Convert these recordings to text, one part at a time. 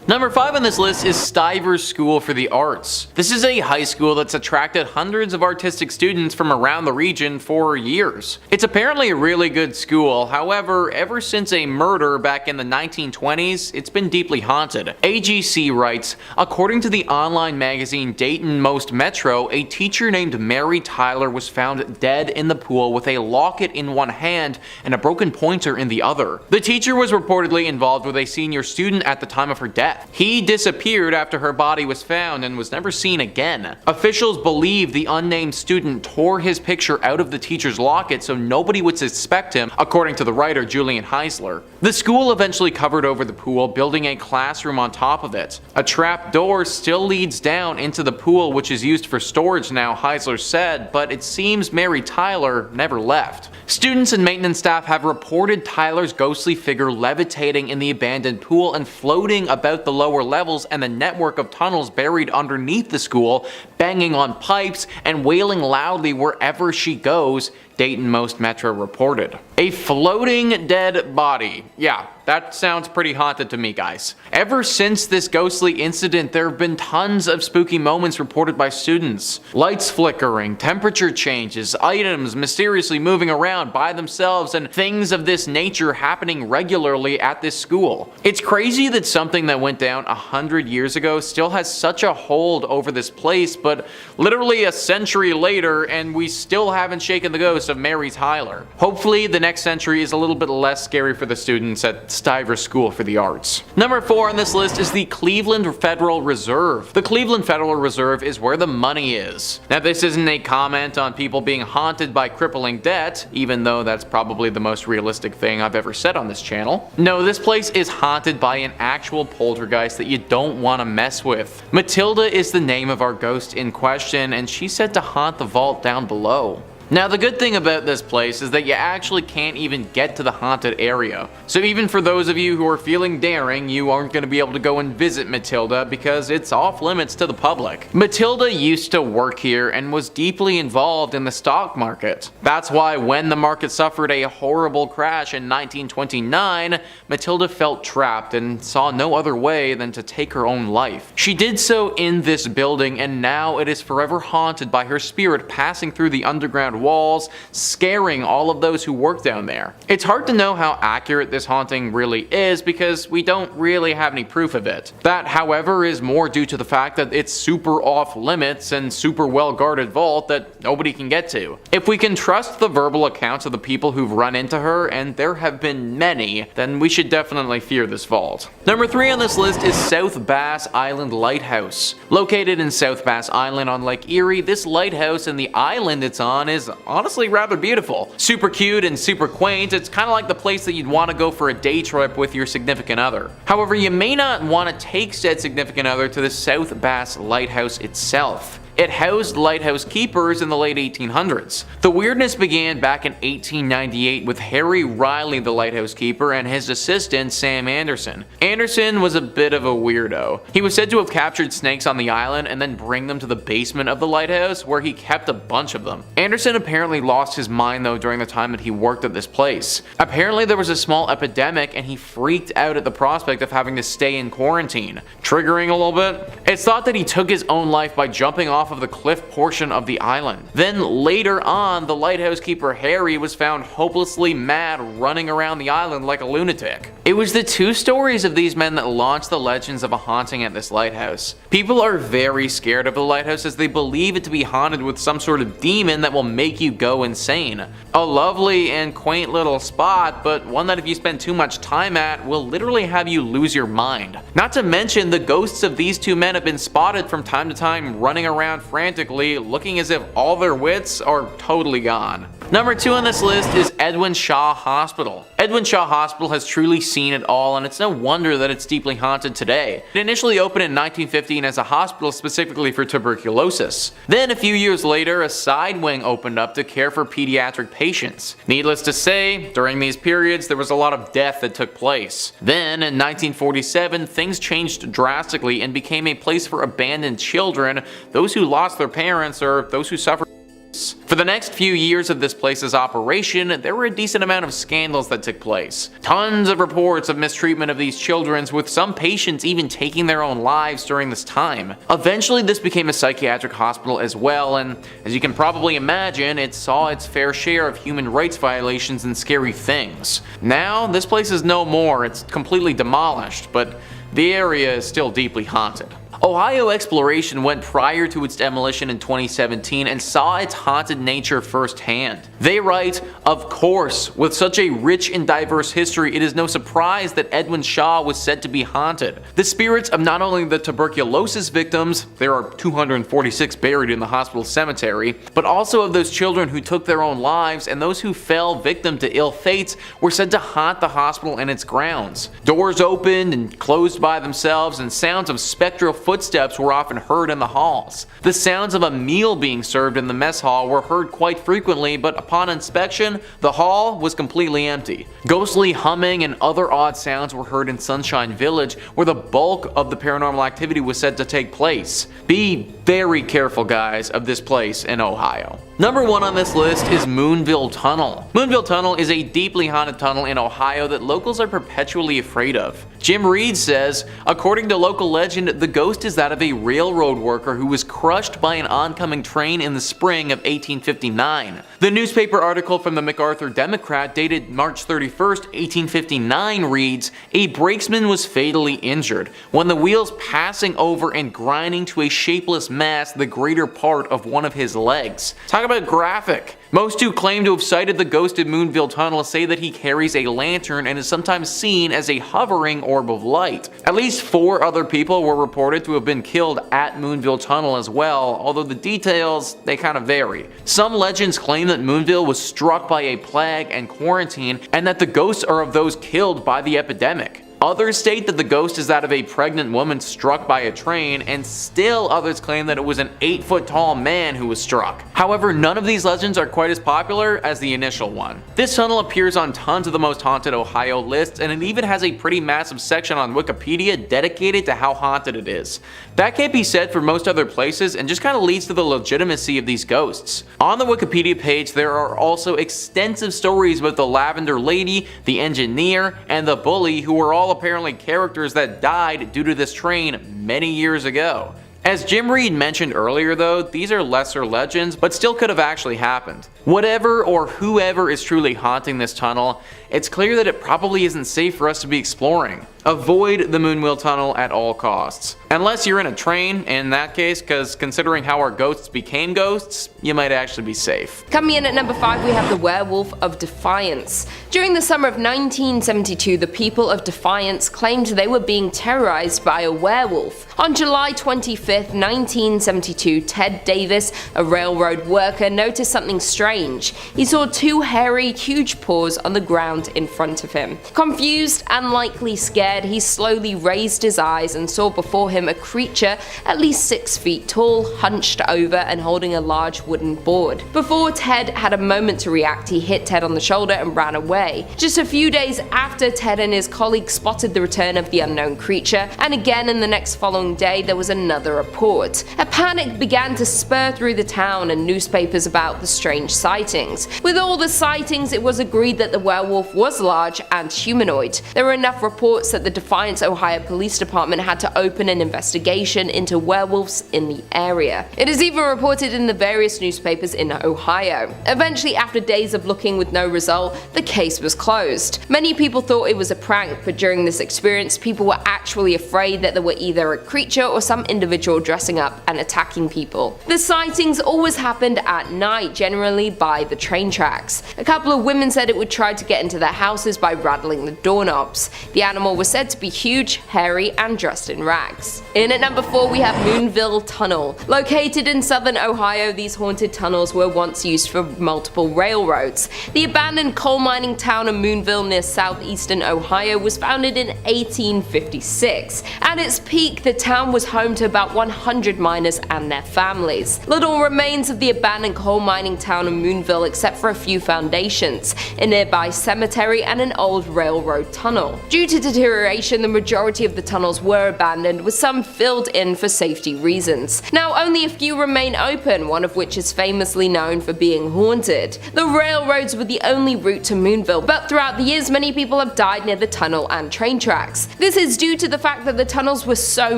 Number 5 on this list is Styiver School for the Arts. This is a high school that's attracted hundreds of artistic students from around the region for years. It's apparently a really good school, however, ever since a murder back in the 1920s, it's been deeply haunted. AGC writes, according to the online magazine Dayton Most Metro, a teacher named Mary Tyler was found dead in the pool with a locket in one hand and a broken pointer in the other. The teacher was reportedly involved with a senior student at the time of her death. He disappeared after her body was found and was never seen again. Officials believe the unnamed student tore his picture out of the teacher's locket so nobody would suspect him, according to the writer Julian Heisler. The school eventually covered over the pool, building a classroom on top of it. A trap door still leads down into the pool, which is used for storage now, Heisler said, but it seems Mary Tyler never left. Students and maintenance staff have reported Tyler's ghostly figure levitating in the abandoned pool and floating about the lower levels and the network of tunnels buried underneath the school, banging on pipes and wailing loudly wherever she goes, Dayton Most Metro reported. A floating dead body. Yeah, that sounds pretty haunted to me, guys. Ever since this ghostly incident, there have been tons of spooky moments reported by students. Lights flickering, temperature changes, items mysteriously moving around by themselves, and things of this nature happening regularly at this school. It's crazy that something that went down 100 years ago still has such a hold over this place, but literally a century later and we still haven't shaken the ghost of Mary Tyler. Hopefully the next century is a little bit less scary for the students at Styiver School for the Arts. Number 4 on this list is the Cleveland Federal Reserve. The Cleveland Federal Reserve is where the money is. Now this isn't a comment on people being haunted by crippling debt, even though that's probably the most realistic thing I've ever said on this channel. No, this place is haunted by an actual poltergeist that you don't want to mess with. Matilda is the name of our ghost in question, and she's said to haunt the vault down below. Now the good thing about this place is that you actually can't even get to the haunted area. So even for those of you who are feeling daring, you aren't going to be able to go and visit Matilda because it's off limits to the public. Matilda used to work here and was deeply involved in the stock market. That's why when the market suffered a horrible crash in 1929, Matilda felt trapped and saw no other way than to take her own life. She did so in this building, and now it is forever haunted by her spirit passing through the underground walls, scaring all of those who work down there. It's hard to know how accurate this haunting really is because we don't really have any proof of it. That, however, is more due to the fact that it's super off limits and super well guarded vault that nobody can get to. If we can trust the verbal accounts of the people who've run into her, and there have been many, then we should definitely fear this vault. Number 3 on this list is South Bass Island Lighthouse. Located in South Bass Island on Lake Erie, this lighthouse and the island it's on is honestly rather beautiful. Super cute and super quaint. It's kind of like the place that you'd want to go for a day trip with your significant other. However, you may not want to take said significant other to the South Bass Lighthouse itself. It housed lighthouse keepers in the late 1800s. The weirdness began back in 1898 with Harry Riley, the lighthouse keeper, and his assistant Sam Anderson. Anderson was a bit of a weirdo. He was said to have captured snakes on the island and then bring them to the basement of the lighthouse, where he kept a bunch of them. Anderson apparently lost his mind though during the time that he worked at this place. Apparently there was a small epidemic and he freaked out at the prospect of having to stay in quarantine. Triggering a little bit? It's thought that he took his own life by jumping off of the cliff portion of the island. Then later on, the lighthouse keeper Harry was found hopelessly mad running around the island like a lunatic. It was the two stories of these men that launched the legends of a haunting at this lighthouse. People are very scared of the lighthouse as they believe it to be haunted with some sort of demon that will make you go insane. A lovely and quaint little spot, but one that if you spend too much time at will literally have you lose your mind. Not to mention the ghosts of these two men have been spotted from time to time running around frantically, looking as if all their wits are totally gone. Number 2 on this list is Edwin Shaw Hospital. Edwin Shaw Hospital has truly seen it all, and it's no wonder that it's deeply haunted today. It initially opened in 1915 as a hospital specifically for tuberculosis. Then a few years later, a side wing opened up to care for pediatric patients. Needless to say, during these periods there was a lot of death that took place. Then in 1947, things changed drastically and became a place for abandoned children, those who lost their parents, or those who suffered students. For the next few years of this place's operation, there were a decent amount of scandals that took place. Tons of reports of mistreatment of these children, with some patients even taking their own lives during this time. Eventually this became a psychiatric hospital as well, and as you can probably imagine, it saw its fair share of human rights violations and scary things. Now, this place is no more, it's completely demolished, but the area is still deeply haunted. Ohio Exploration went prior to its demolition in 2017 and saw its haunted nature firsthand. They write, "Of course, with such a rich and diverse history, it is no surprise that Edwin Shaw was said to be haunted. The spirits of not only the tuberculosis victims, there are 246 buried in the hospital cemetery, but also of those children who took their own lives and those who fell victim to ill fates were said to haunt the hospital and its grounds. Doors opened and closed by themselves, and sounds of spectral footsteps were often heard in the halls. The sounds of a meal being served in the mess hall were heard quite frequently, but upon inspection, the hall was completely empty. Ghostly humming and other odd sounds were heard in Sunshine Village, where the bulk of the paranormal activity was said to take place. Be very careful, guys, of this place in Ohio." Number 1 on this list is Moonville Tunnel. Moonville Tunnel is a deeply haunted tunnel in Ohio that locals are perpetually afraid of. Jim Reed says, "According to local legend, the ghost is that of a railroad worker who was crushed by an oncoming train in the spring of 1859. The newspaper article from the MacArthur Democrat dated March 31st, 1859 reads, "A brakesman was fatally injured when the wheels passing over and grinding to a shapeless mass the greater part of one of his legs." Talk about graphic. Most who claim to have sighted the ghost in Moonville Tunnel say that he carries a lantern and is sometimes seen as a hovering orb of light. At least 4 other people were reported to have been killed at Moonville Tunnel as well, although the details, they kind of vary. Some legends claim that Moonville was struck by a plague and quarantine, and that the ghosts are of those killed by the epidemic. Others state that the ghost is that of a pregnant woman struck by a train, and still others claim that it was an 8-foot tall man who was struck. However, none of these legends are quite as popular as the initial one. This tunnel appears on tons of the most haunted Ohio lists, and it even has a pretty massive section on Wikipedia dedicated to how haunted it is. That can't be said for most other places, and just kind of leads to the legitimacy of these ghosts. On the Wikipedia page, there are also extensive stories about the Lavender Lady, the Engineer, and the Bully, who were all apparently characters that died due to this train many years ago. As Jim Reed mentioned earlier though, these are lesser legends, but still could have actually happened. Whatever or whoever is truly haunting this tunnel, it's clear that it probably isn't safe for us to be exploring. Avoid the Moonville Tunnel at all costs. Unless you're in a train, in that case, because considering how our ghosts became ghosts, you might actually be safe. Coming in at number 5, we have the Werewolf of Defiance. During the summer of 1972, the people of Defiance claimed they were being terrorized by a werewolf. On July 25th, 1972, Ted Davis, a railroad worker, noticed something strange. He saw 2 hairy, huge paws on the ground in front of him. Confused and likely scared, he slowly raised his eyes and saw before him a creature at least 6 feet tall, hunched over and holding a large wooden board. Before Ted had a moment to react, he hit Ted on the shoulder and ran away. Just a few days after, Ted and his colleagues spotted the return of the unknown creature, and again in the next following day there was another report. A panic began to spur through the town and newspapers about the strange sightings. With all the sightings, it was agreed that the werewolf was large and humanoid. There were enough reports that the Defiance, Ohio Police Department had to open an investigation into werewolves in the area. It is even reported in the various newspapers in Ohio. Eventually, after days of looking with no result, the case was closed. Many people thought it was a prank, but during this experience, people were actually afraid that there were either a creature or some individual dressing up and attacking people. The sightings always happened at night, generally by the train tracks. A couple of women said it would try to get into their houses by rattling the doorknobs. The animal was said to be huge, hairy, and dressed in rags. In at number 4, we have Moonville Tunnel. Located in southern Ohio, these haunted tunnels were once used for multiple railroads. The abandoned coal mining town of Moonville near southeastern Ohio was founded in 1856. At its peak, the town was home to about 100 miners and their families. Little remains of the abandoned coal mining town of Moonville except for a few foundations, a nearby cemetery, and an old railroad tunnel. Due to deterioration, the majority of the tunnels were abandoned, with some some filled in for safety reasons. Now only a few remain open, one of which is famously known for being haunted. The railroads were the only route to Moonville, but throughout the years many people have died near the tunnel and train tracks. This is due to the fact that the tunnels were so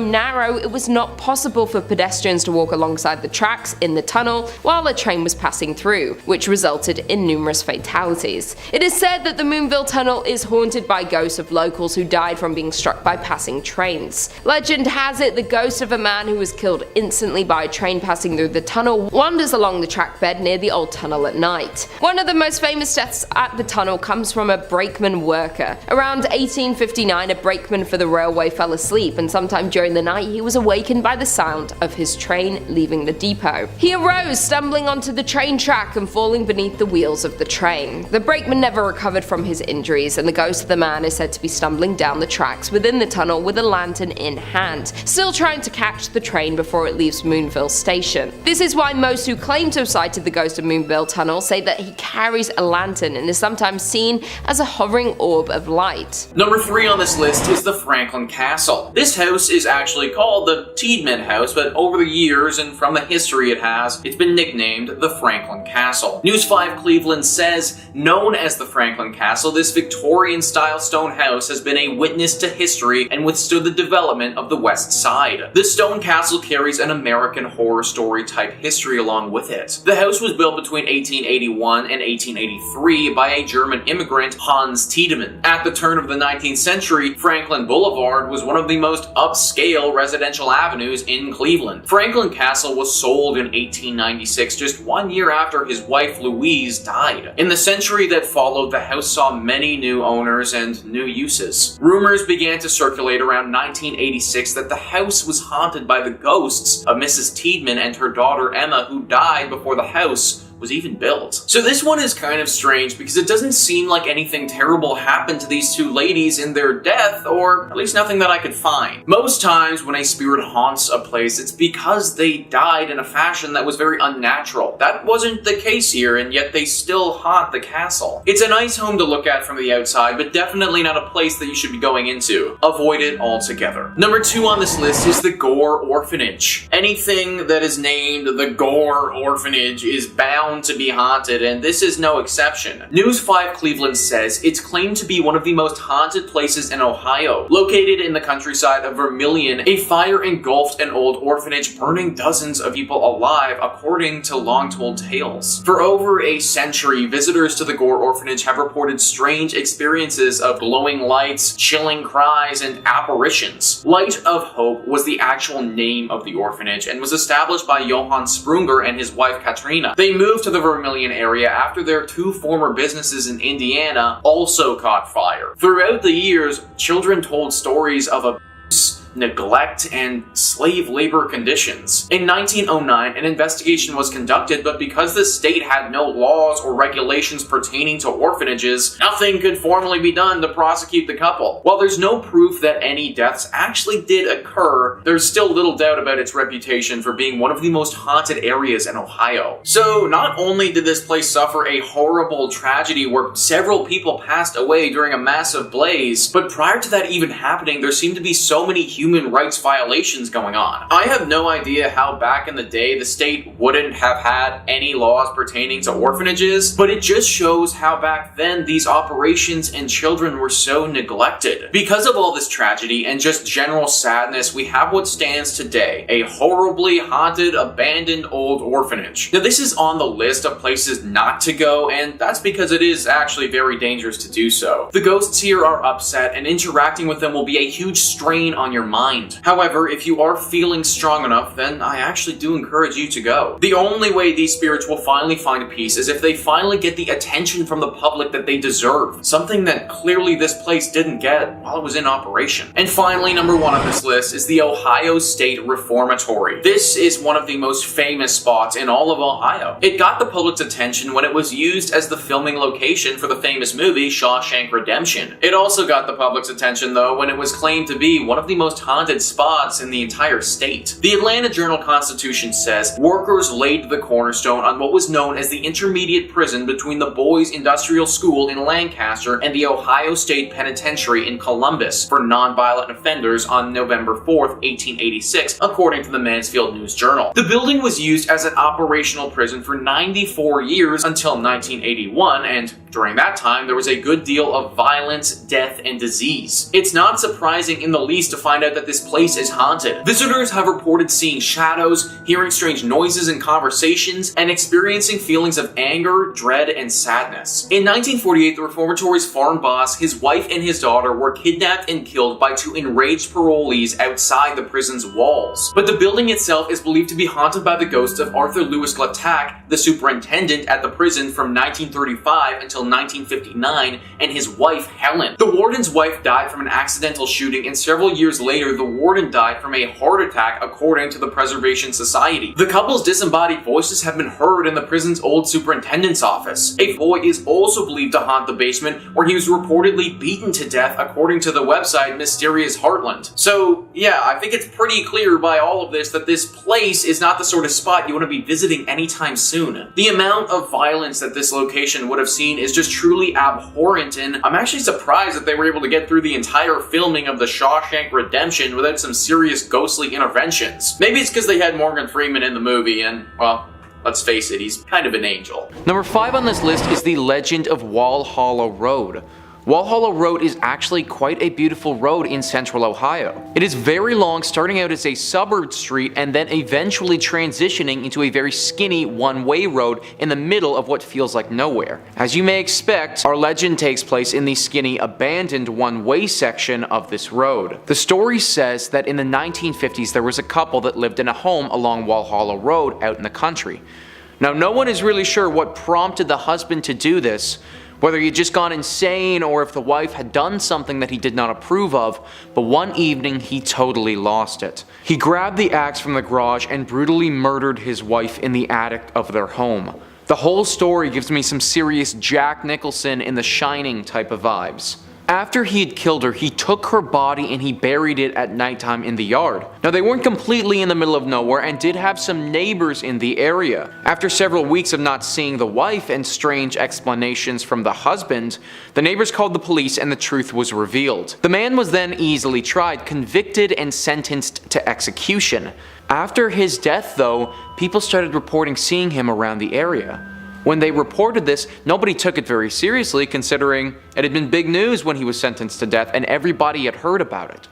narrow it was not possible for pedestrians to walk alongside the tracks in the tunnel while a train was passing through, which resulted in numerous fatalities. It is said that the Moonville Tunnel is haunted by ghosts of locals who died from being struck by passing trains. Legend has it the ghost of a man who was killed instantly by a train passing through the tunnel wanders along the track bed near the old tunnel at night. One of the most famous deaths at the tunnel comes from a brakeman worker. Around 1859, a brakeman for the railway fell asleep, and sometime during the night he was awakened by the sound of his train leaving the depot. He arose, stumbling onto the train track and falling beneath the wheels of the train. The brakeman never recovered from his injuries, and the ghost of the man is said to be stumbling down the tracks within the tunnel with a lantern in hand, still trying to catch the train before it leaves Moonville Station. This is why most who claim to have sighted the ghost of Moonville Tunnel say that he carries a lantern and is sometimes seen as a hovering orb of light. Number 3 on this list is the Franklin Castle. This house is actually called the Tiedemann House, but over the years and from the history it has, it's been nicknamed the Franklin Castle. News 5 Cleveland says, known as the Franklin Castle, this Victorian-style stone house has been a witness to history and withstood the development of the West Side. This stone castle carries an American Horror Story type history along with it. The house was built between 1881 and 1883 by a German immigrant, Hans Tiedemann. At the turn of the 19th century, Franklin Boulevard was one of the most upscale residential avenues in Cleveland. Franklin Castle was sold in 1896, just 1 year after his wife Louise died. In the century that followed, the house saw many new owners and new uses. Rumors began to circulate around 1986 that the house was haunted by the ghosts of Mrs. Tiedemann and her daughter Emma, who died before the house was even built. So this one is kind of strange because it doesn't seem like anything terrible happened to these two ladies in their death, or at least nothing that I could find. Most times when a spirit haunts a place, it's because they died in a fashion that was very unnatural. That wasn't the case here, and yet they still haunt the castle. It's a nice home to look at from the outside, but definitely not a place that you should be going into. Avoid it altogether. Number 2 on this list is the Gore Orphanage. Anything that is named the Gore Orphanage is bound to be haunted, and this is no exception. News 5 Cleveland says it's claimed to be one of the most haunted places in Ohio. Located in the countryside of Vermilion, a fire engulfed an old orphanage, burning dozens of people alive, according to long-told tales. For over a century, visitors to the Gore Orphanage have reported strange experiences of glowing lights, chilling cries, and apparitions. Light of Hope was the actual name of the orphanage and was established by Johann Sprunger and his wife Katrina. They moved to the Vermilion area after their 2 former businesses in Indiana also caught fire. Throughout the years, children told stories of abuse, neglect, and slave labor conditions. In 1909, an investigation was conducted, but because the state had no laws or regulations pertaining to orphanages, nothing could formally be done to prosecute the couple. While there's no proof that any deaths actually did occur, there's still little doubt about its reputation for being one of the most haunted areas in Ohio. So not only did this place suffer a horrible tragedy where several people passed away during a massive blaze, but prior to that even happening, there seemed to be so many human rights violations going on. I have no idea how back in the day the state wouldn't have had any laws pertaining to orphanages, but it just shows how back then these operations and children were so neglected. Because of all this tragedy and just general sadness, we have what stands today, a horribly haunted, abandoned old orphanage. Now this is on the list of places not to go, and that's because it is actually very dangerous to do so. The ghosts here are upset, and interacting with them will be a huge strain on your mind. However, if you are feeling strong enough, then I actually do encourage you to go. The only way these spirits will finally find peace is if they finally get the attention from the public that they deserve, something that clearly this place didn't get while it was in operation. And finally, number 1 on this list is the Ohio State Reformatory. This is one of the most famous spots in all of Ohio. It got the public's attention when it was used as the filming location for the famous movie Shawshank Redemption. It also got the public's attention though when it was claimed to be one of the most most haunted spots in the entire state. The Atlanta Journal-Constitution says workers laid the cornerstone on what was known as the intermediate prison between the Boys Industrial School in Lancaster and the Ohio State Penitentiary in Columbus for nonviolent offenders on November 4th, 1886, according to the Mansfield News-Journal. The building was used as an operational prison for 94 years until 1981, and during that time, there was a good deal of violence, death, and disease. It's not surprising in the least to find out that this place is haunted. Visitors have reported seeing shadows, hearing strange noises and conversations, and experiencing feelings of anger, dread, and sadness. In 1948, the Reformatory's farm boss, his wife, and his daughter were kidnapped and killed by two enraged parolees outside the prison's walls. But the building itself is believed to be haunted by the ghosts of Arthur Lewis Glattack, the superintendent at the prison from 1935 until 1959, and his wife, Helen. The warden's wife died from an accidental shooting, and several years later, the warden died from a heart attack, according to the Preservation Society. The couple's disembodied voices have been heard in the prison's old superintendent's office. A boy is also believed to haunt the basement, where he was reportedly beaten to death, according to the website Mysterious Heartland. So, yeah, I think it's pretty clear by all of this that this place is not the sort of spot you want to be visiting anytime soon. The amount of violence that this location would have seen is just truly abhorrent, and I'm actually surprised that they were able to get through the entire filming of The Shawshank Redemption without some serious ghostly interventions. Maybe it's because they had Morgan Freeman in the movie, and, well, let's face it, he's kind of an angel. Number 5 on this list is the legend of Walhalla Road. Walhalla Road is actually quite a beautiful road in central Ohio. It is very long, starting out as a suburb street and then eventually transitioning into a very skinny one-way road in the middle of what feels like nowhere. As you may expect, our legend takes place in the skinny, abandoned one-way section of this road. The story says that in the 1950s there was a couple that lived in a home along Walhalla Road out in the country. Now, no one is really sure what prompted the husband to do this, whether he had just gone insane or if the wife had done something that he did not approve of, but one evening he totally lost it. He grabbed the axe from the garage and brutally murdered his wife in the attic of their home. The whole story gives me some serious Jack Nicholson in The Shining type of vibes. After he had killed her, he took her body and he buried it at nighttime in the yard. Now, they weren't completely in the middle of nowhere and did have some neighbors in the area. After several weeks of not seeing the wife and strange explanations from the husband, the neighbors called the police and the truth was revealed. The man was then easily tried, convicted, and sentenced to execution. After his death, though, people started reporting seeing him around the area. When they reported this, nobody took it very seriously, considering it had been big news when he was sentenced to death and everybody had heard about it.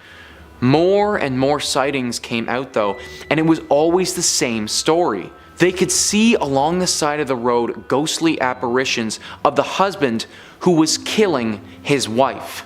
More and more sightings came out though, and it was always the same story. They could see along the side of the road ghostly apparitions of the husband who was killing his wife.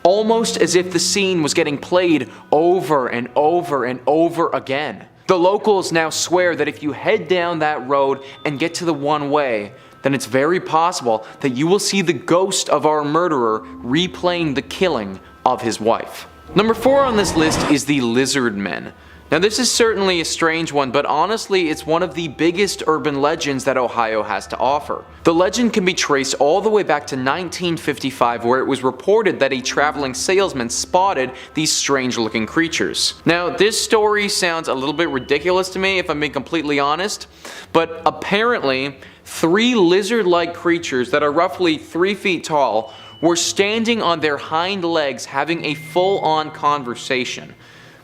Almost as if the scene was getting played over and over and over again. The locals now swear that if you head down that road and get to the one-way, then it's very possible that you will see the ghost of our murderer replaying the killing of his wife. Number 4 on this list is the Lizard Men. Now, this is certainly a strange one, but honestly it's one of the biggest urban legends that Ohio has to offer. The legend can be traced all the way back to 1955, where it was reported that a traveling salesman spotted these strange looking creatures. Now, this story sounds a little bit ridiculous to me if I'm being completely honest, but apparently 3 lizard-like creatures that are roughly 3 feet tall were standing on their hind legs having a full-on conversation.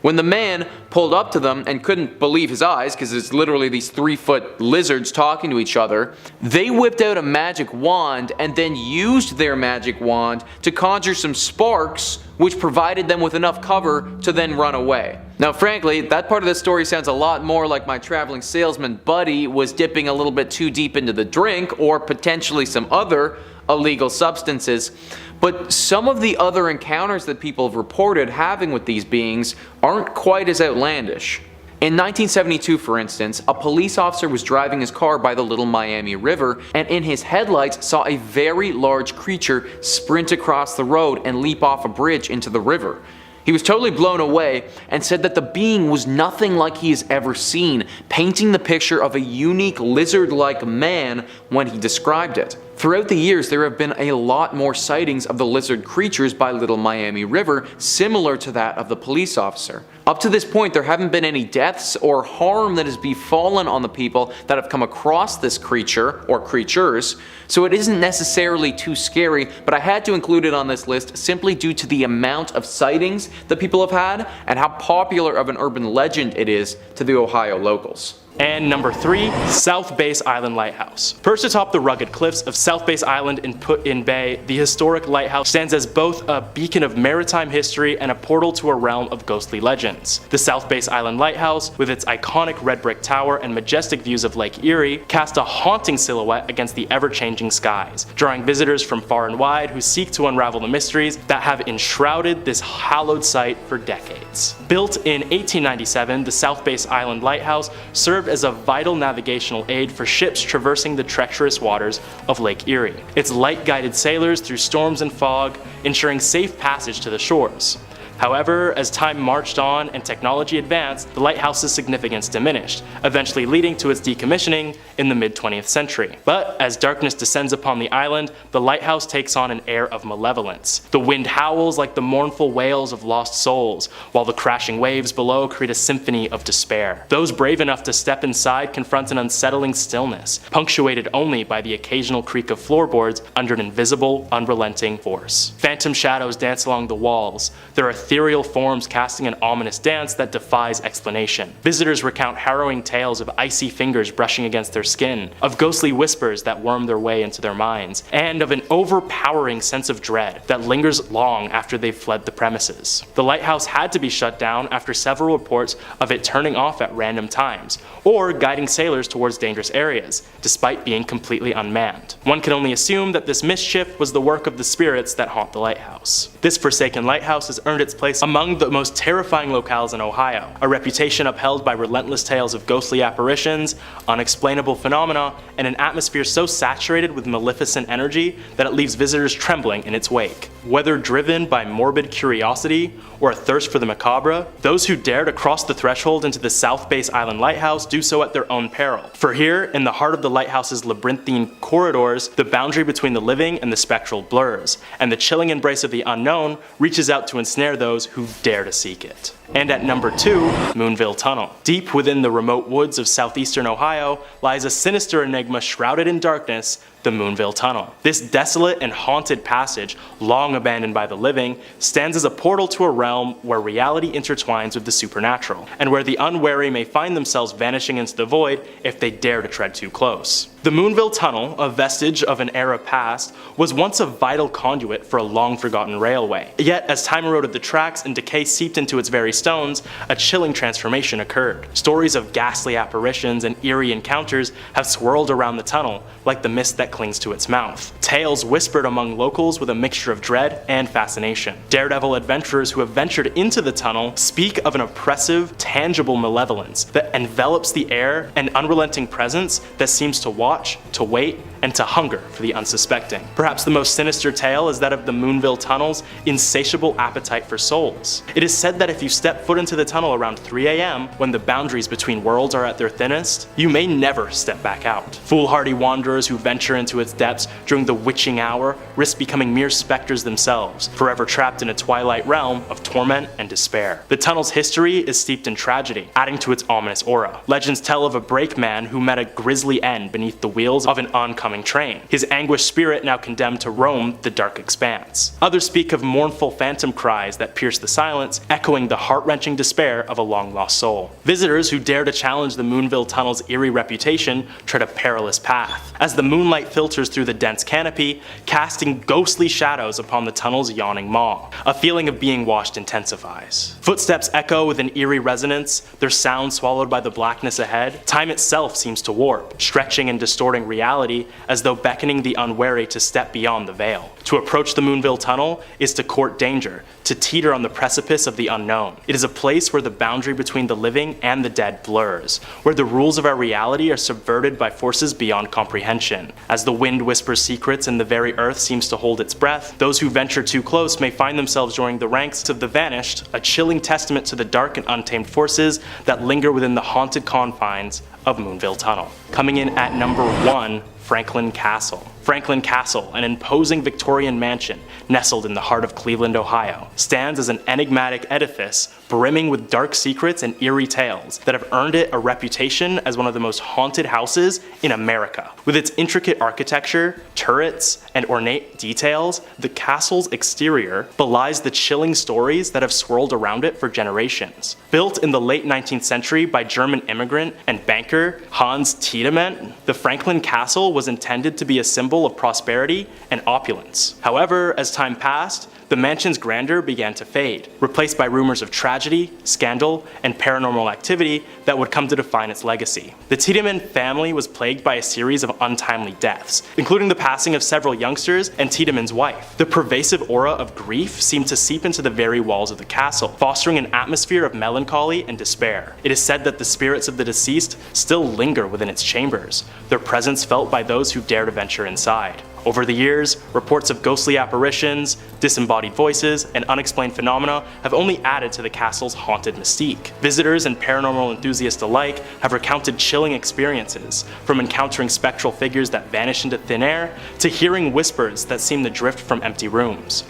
When the man pulled up to them and couldn't believe his eyes, because it's literally these 3-foot lizards talking to each other, they whipped out a magic wand and then used their magic wand to conjure some sparks, which provided them with enough cover to then run away. Now, frankly, that part of the story sounds a lot more like my traveling salesman buddy was dipping a little bit too deep into the drink, or potentially some other illegal substances. But some of the other encounters that people have reported having with these beings aren't quite as outlandish. In 1972, for instance, a police officer was driving his car by the Little Miami River and in his headlights saw a very large creature sprint across the road and leap off a bridge into the river. He was totally blown away and said that the being was nothing like he has ever seen, painting the picture of a unique lizard-like man when he described it. Throughout the years, there have been a lot more sightings of the lizard creatures by Little Miami River, similar to that of the police officer. Up to this point, there haven't been any deaths or harm that has befallen on the people that have come across this creature, or creatures, so it isn't necessarily too scary, but I had to include it on this list simply due to the amount of sightings that people have had and how popular of an urban legend it is to the Ohio locals. And number 3, South Base Island Lighthouse. Perched atop the rugged cliffs of South Base Island in Put-in Bay, the historic lighthouse stands as both a beacon of maritime history and a portal to a realm of ghostly legends. The South Base Island Lighthouse, with its iconic red brick tower and majestic views of Lake Erie, cast a haunting silhouette against the ever-changing skies, drawing visitors from far and wide who seek to unravel the mysteries that have enshrouded this hallowed site for decades. Built in 1897, the South Base Island Lighthouse served as a vital navigational aid for ships traversing the treacherous waters of Lake Erie. Its light guided sailors through storms and fog, ensuring safe passage to the shores. However, as time marched on and technology advanced, the lighthouse's significance diminished, eventually leading to its decommissioning in the mid-20th century. But as darkness descends upon the island, the lighthouse takes on an air of malevolence. The wind howls like the mournful wails of lost souls, while the crashing waves below create a symphony of despair. Those brave enough to step inside confront an unsettling stillness, punctuated only by the occasional creak of floorboards under an invisible, unrelenting force. Phantom shadows dance along the walls. There are ethereal forms casting an ominous dance that defies explanation. Visitors recount harrowing tales of icy fingers brushing against their skin, of ghostly whispers that worm their way into their minds, and of an overpowering sense of dread that lingers long after they've fled the premises. The lighthouse had to be shut down after several reports of it turning off at random times, or guiding sailors towards dangerous areas, despite being completely unmanned. One can only assume that this mischief was the work of the spirits that haunt the lighthouse. This forsaken lighthouse has earned its place among the most terrifying locales in Ohio, a reputation upheld by relentless tales of ghostly apparitions, unexplainable phenomena, and an atmosphere so saturated with maleficent energy that it leaves visitors trembling in its wake. Whether driven by morbid curiosity or a thirst for the macabre, those who dare to cross the threshold into the South Base Island Lighthouse do so at their own peril. For here, in the heart of the lighthouse's labyrinthine corridors, the boundary between the living and the spectral blurs, and the chilling embrace of the unknown reaches out to ensnare those who dare to seek it. And at number 2, Moonville Tunnel. Deep within the remote woods of southeastern Ohio lies a sinister enigma shrouded in darkness, the Moonville Tunnel. This desolate and haunted passage, long abandoned by the living, stands as a portal to a realm where reality intertwines with the supernatural, and where the unwary may find themselves vanishing into the void if they dare to tread too close. The Moonville Tunnel, a vestige of an era past, was once a vital conduit for a long-forgotten railway. Yet, as time eroded the tracks and decay seeped into its very stones, a chilling transformation occurred. Stories of ghastly apparitions and eerie encounters have swirled around the tunnel, like the mist that clings to its mouth. Tales whispered among locals with a mixture of dread and fascination. Daredevil adventurers who have ventured into the tunnel speak of an oppressive, tangible malevolence that envelops the air, an unrelenting presence that seems to watch, to wait, and to hunger for the unsuspecting. Perhaps the most sinister tale is that of the Moonville Tunnel's insatiable appetite for souls. It is said that if you step foot into the tunnel around 3 a.m., when the boundaries between worlds are at their thinnest, you may never step back out. Foolhardy wanderers who venture into its depths during the witching hour risk becoming mere specters themselves, forever trapped in a twilight realm of torment and despair. The tunnel's history is steeped in tragedy, adding to its ominous aura. Legends tell of a brakeman who met a grisly end beneath the wheels of an oncoming train, his anguished spirit now condemned to roam the dark expanse. Others speak of mournful phantom cries that pierce the silence, echoing the heart-wrenching despair of a long-lost soul. Visitors who dare to challenge the Moonville Tunnel's eerie reputation tread a perilous path, as the moonlight filters through the dense canopy, casting ghostly shadows upon the tunnel's yawning maw. A feeling of being watched intensifies. Footsteps echo with an eerie resonance, their sound swallowed by the blackness ahead. Time itself seems to warp, stretching and distorting reality as though beckoning the unwary to step beyond the veil. To approach the Moonville Tunnel is to court danger, to teeter on the precipice of the unknown. It is a place where the boundary between the living and the dead blurs, where the rules of our reality are subverted by forces beyond comprehension. As the wind whispers secrets and the very earth seems to hold its breath, those who venture too close may find themselves joining the ranks of the vanished, a chilling testament to the dark and untamed forces that linger within the haunted confines of Moonville Tunnel. Coming in at number 1, Franklin Castle. Franklin Castle, an imposing Victorian mansion nestled in the heart of Cleveland, Ohio, stands as an enigmatic edifice brimming with dark secrets and eerie tales that have earned it a reputation as one of the most haunted houses in America. With its intricate architecture, turrets, and ornate details, the castle's exterior belies the chilling stories that have swirled around it for generations. Built in the late 19th century by German immigrant and banker Hans Tiedemann, the Franklin Castle was intended to be a symbol of prosperity and opulence. However, as time passed, the mansion's grandeur began to fade, replaced by rumors of tragedy, scandal, and paranormal activity that would come to define its legacy. The Tiedemann family was plagued by a series of untimely deaths, including the passing of several youngsters and Tiedemann's wife. The pervasive aura of grief seemed to seep into the very walls of the castle, fostering an atmosphere of melancholy and despair. It is said that the spirits of the deceased still linger within its chambers, their presence felt by those who dare to venture inside. Over the years, reports of ghostly apparitions, disembodied voices, and unexplained phenomena have only added to the castle's haunted mystique. Visitors and paranormal enthusiasts alike have recounted chilling experiences, from encountering spectral figures that vanish into thin air, to hearing whispers that seem to drift from empty rooms.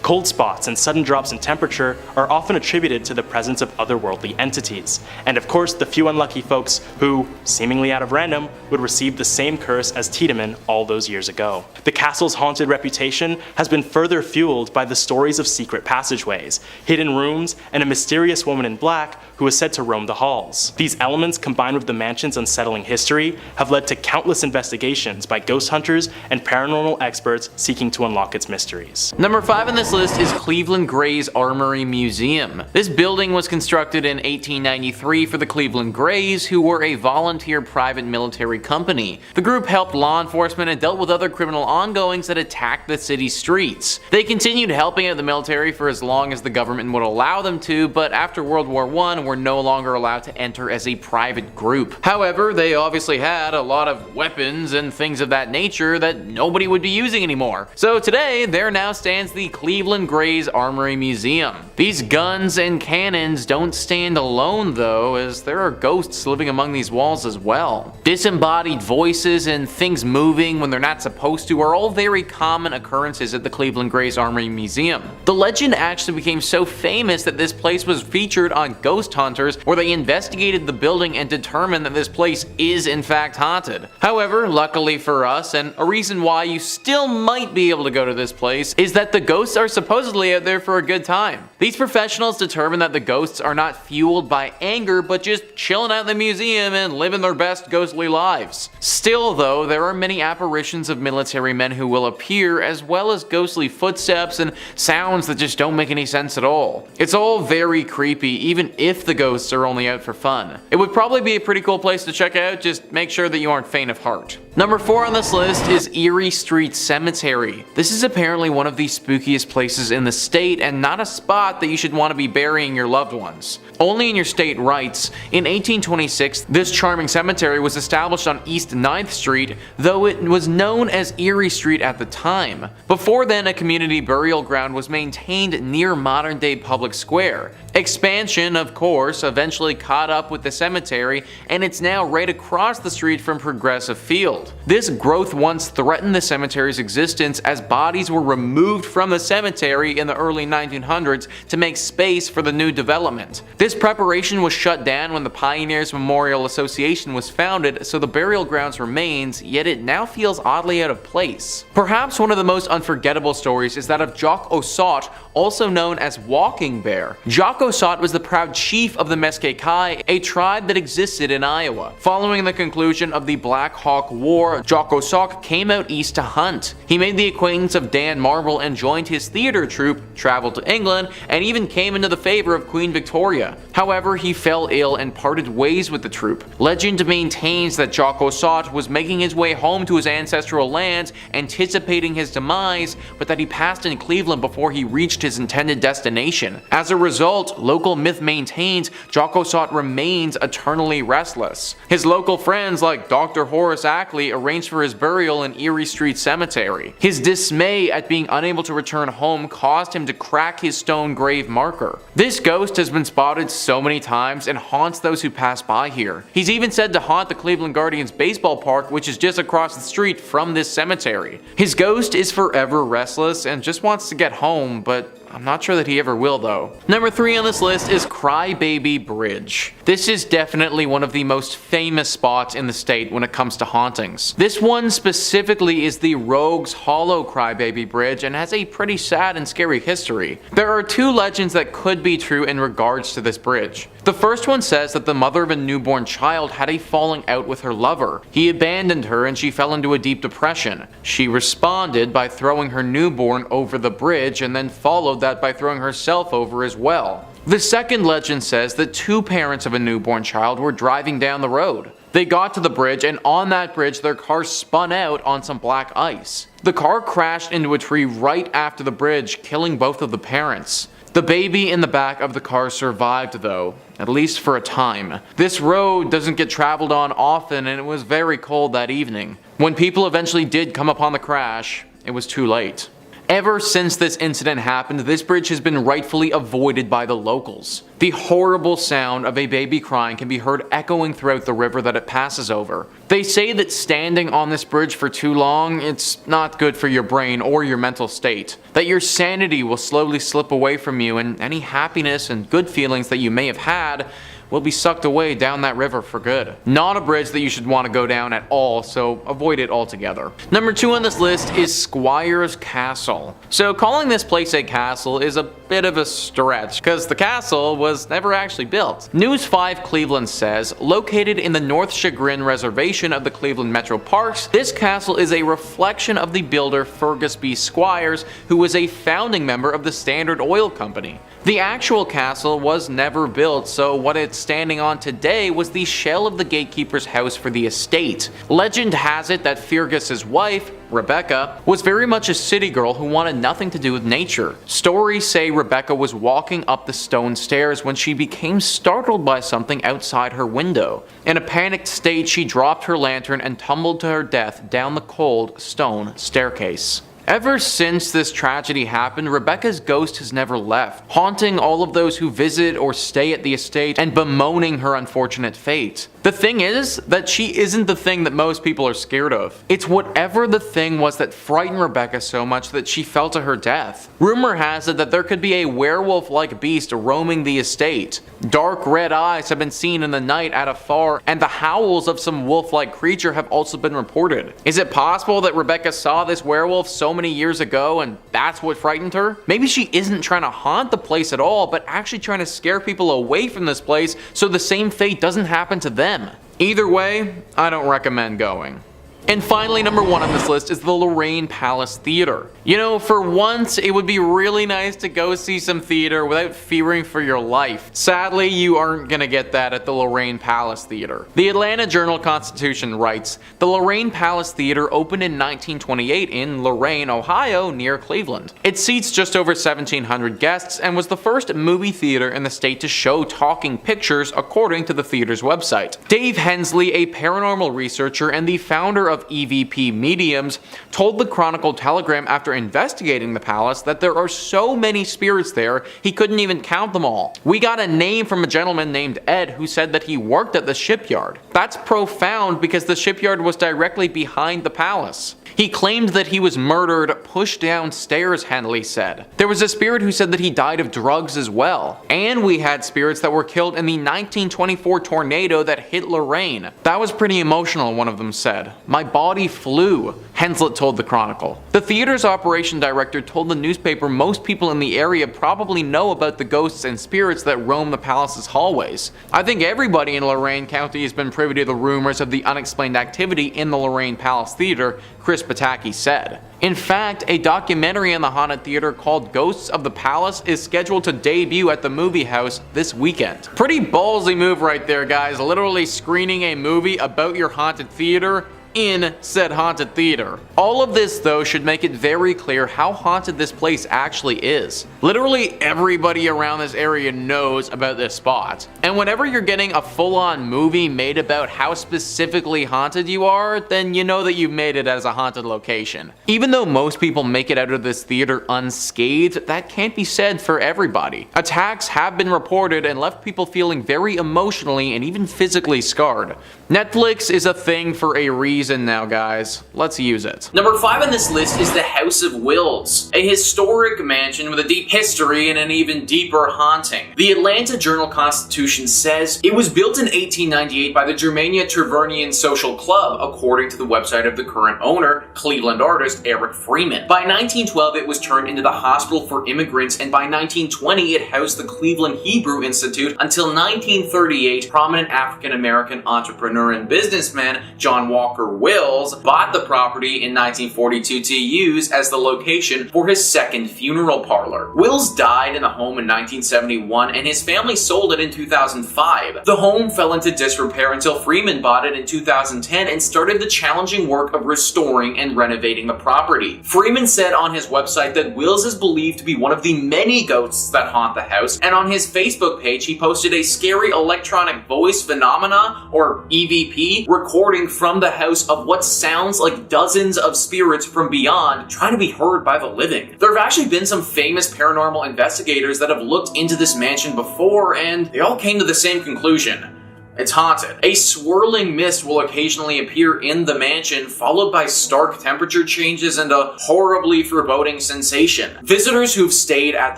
Cold spots and sudden drops in temperature are often attributed to the presence of otherworldly entities, and of course the few unlucky folks who, seemingly out of random, would receive the same curse as Tiedemann all those years ago. The castle's haunted reputation has been further fueled by the stories of secret passageways, hidden rooms, and a mysterious woman in black who is said to roam the halls. These elements, combined with the mansion's unsettling history, have led to countless investigations by ghost hunters and paranormal experts seeking to unlock its mysteries. Number 5 on this list is Cleveland Gray's Armory Museum. This building was constructed in 1893 for the Cleveland Grays, who were a volunteer private military company. The group helped law enforcement and dealt with other criminal ongoings that attacked the city's streets. They continued helping out the military for as long as the government would allow them to, but after World War I were no longer allowed to enter as a private group. However, they obviously had a lot of weapons and things of that nature that nobody would be using anymore. So today, there now stands the Cleveland Grays Armory Museum. These guns and cannons don't stand alone though, as there are ghosts living among these walls as well. Disembodied voices and things moving when they're not supposed to are all very common occurrences at the Cleveland Grays Armory Museum. The legend actually became so famous that this place was featured on Ghost Hunters, where they investigated the building and determined that this place is in fact haunted. However, luckily for us, and a reason why you still might be able to go to this place, is that the ghosts are supposedly out there for a good time. These professionals determined that the ghosts are not fueled by anger, but just chilling out in the museum and living their best ghostly lives. Still though, there are many apparitions of military men who will appear, as well as ghostly footsteps and sounds that just don't make any sense at all. It's all very creepy, even if the ghosts are only out for fun. It would probably be a pretty cool place to check out, just make sure that you aren't faint of heart. Number 4 on this list is Eerie Street Cemetery. This is apparently one of the spookiest places in the state and not a spot that you should want to be burying your loved ones. Only in your state rights. In 1826, this charming cemetery was established on East 9th Street, though it was known as Eerie Street at the time. Before then, a community burial ground was maintained near modern-day Public Square. Expansion, of course, eventually caught up with the cemetery, and it's now right across the street from Progressive Field. This growth once threatened the cemetery's existence, as bodies were removed from the cemetery in the early 1900s to make space for the new development. This preparation was shut down when the Pioneers Memorial Association was founded, so the burial grounds remains, yet it now feels oddly out of place. Perhaps one of the most unforgettable stories is that of Jock Ossaut, also known as Walking Bear. Jock Ossaut was the proud chief of the Mesquite, a tribe that existed in Iowa. Following the conclusion of the Black Hawk War, Jock Ossaut came out east to hunt. He made the acquaintance of Dan Marble and joined his theater troupe, traveled to England, and even came into the favor of Queen Victoria. However, he fell ill and parted ways with the troupe. Legend maintains that Jock Ossaut was making his way home to his ancestral lands, anticipating his demise, but that he passed in Cleveland before he reached his intended destination. As a result, local myth maintains Jocko sought remains eternally restless. His local friends like Dr. Horace Ackley arranged for his burial in Eerie Street Cemetery. His dismay at being unable to return home caused him to crack his stone grave marker. This ghost has been spotted so many times and haunts those who pass by here. He's even said to haunt the Cleveland Guardians baseball park, which is just across the street from this cemetery. His ghost is forever restless and just wants to get home, but I'm not sure that he ever will though. Number 3 on this list is Crybaby Bridge. This is definitely one of the most famous spots in the state when it comes to hauntings. This one specifically is the Rogue's Hollow Crybaby Bridge and has a pretty sad and scary history. There are 2 legends that could be true in regards to this bridge. The first one says that the mother of a newborn child had a falling out with her lover. He abandoned her and she fell into a deep depression. She responded by throwing her newborn over the bridge and then followed that by throwing herself over as well. The second legend says that 2 parents of a newborn child were driving down the road. They got to the bridge, and on that bridge their car spun out on some black ice. The car crashed into a tree right after the bridge, killing both of the parents. The baby in the back of the car survived though, at least for a time. This road doesn't get traveled on often and it was very cold that evening. When people eventually did come upon the crash, it was too late. Ever since this incident happened, this bridge has been rightfully avoided by the locals. The horrible sound of a baby crying can be heard echoing throughout the river that it passes over. They say that standing on this bridge for too long, it's not good for your brain or your mental state. That your sanity will slowly slip away from you and any happiness and good feelings that you may have had will be sucked away down that river for good. Not a bridge that you should want to go down at all, so avoid it altogether. Number 2 on this list is Squire's Castle. So calling this place a castle is a bit of a stretch, because the castle was never actually built. News 5 Cleveland says, located in the North Chagrin Reservation of the Cleveland Metro Parks, this castle is a reflection of the builder Fergus B. Squires, who was a founding member of the Standard Oil Company. The actual castle was never built, so what it's standing on today was the shell of the gatekeeper's house for the estate. Legend has it that Fergus's wife, Rebecca, was very much a city girl who wanted nothing to do with nature. Stories say Rebecca was walking up the stone stairs when she became startled by something outside her window. In a panicked state, she dropped her lantern and tumbled to her death down the cold stone staircase. Ever since this tragedy happened, Rebecca's ghost has never left, haunting all of those who visit or stay at the estate and bemoaning her unfortunate fate. The thing is that she isn't the thing that most people are scared of. It's whatever the thing was that frightened Rebecca so much that she fell to her death. Rumor has it that there could be a werewolf-like beast roaming the estate. Dark red eyes have been seen in the night at afar, and the howls of some wolf-like creature have also been reported. Is it possible that Rebecca saw this werewolf so many years ago and that's what frightened her? Maybe she isn't trying to haunt the place at all, but actually trying to scare people away from this place so the same fate doesn't happen to them. Either way, I don't recommend going. And finally, number 1 on this list is the Lorain Palace Theater. You know, for once, it would be really nice to go see some theater without fearing for your life. Sadly, you aren't gonna get that at the Lorain Palace Theater. The Atlanta Journal-Constitution writes, the Lorain Palace Theater opened in 1928 in Lorain, Ohio, near Cleveland. It seats just over 1,700 guests and was the first movie theater in the state to show talking pictures, according to the theater's website. Dave Hensley, a paranormal researcher and the founder of EVP Mediums, told the Chronicle-Telegram after investigating the palace that there are so many spirits there he couldn't even count them all. We got a name from a gentleman named Ed who said that he worked at the shipyard. That's profound because the shipyard was directly behind the palace. He claimed that he was murdered pushed downstairs, Henley said. There was a spirit who said that he died of drugs as well. And we had spirits that were killed in the 1924 tornado that hit Lorain. That was pretty emotional, one of them said. My body flew, Henslett told the Chronicle. The theater's operation director told the newspaper most people in the area probably know about the ghosts and spirits that roam the palace's hallways. I think everybody in Lorain County has been privy to the rumors of the unexplained activity in the Lorain Palace Theater, Chris Pataki said. In fact, a documentary on the haunted theater called Ghosts of the Palace is scheduled to debut at the movie house this weekend. Pretty ballsy move right there, guys. Literally screening a movie about your haunted theater. in said haunted theater. All of this though should make it very clear how haunted this place actually is. Literally everybody around this area knows about this spot. And whenever you're getting a full-on movie made about how specifically haunted you are, then you know that you've made it as a haunted location. Even though most people make it out of this theater unscathed, that can't be said for everybody. Attacks have been reported and left people feeling very emotionally and even physically scarred. Netflix is a thing for a reason now, guys. Let's use it. Number 5 on this list is the House of Wills, a historic mansion with a deep history and an even deeper haunting. The Atlanta Journal-Constitution says it was built in 1898 by the Germania Tavernian Social Club, according to the website of the current owner, Cleveland artist Eric Freeman. By 1912, it was turned into the hospital for immigrants, and by 1920, it housed the Cleveland Hebrew Institute until 1938. Prominent African-American entrepreneur and businessman John Walker Wills bought the property in 1942 to use as the location for his second funeral parlor. Wills died in the home in 1971, and his family sold it in 2005. The home fell into disrepair until Freeman bought it in 2010 and started the challenging work of restoring and renovating the property. Freeman said on his website that Wills is believed to be one of the many ghosts that haunt the house, and on his Facebook page he posted a scary electronic voice phenomena, or EVP, recording from the house of what sounds like dozens of spirits from beyond trying to be heard by the living. There have actually been some famous paranormal investigators that have looked into this mansion before, and they all came to the same conclusion. It's haunted. A swirling mist will occasionally appear in the mansion, followed by stark temperature changes and a horribly foreboding sensation. Visitors who've stayed at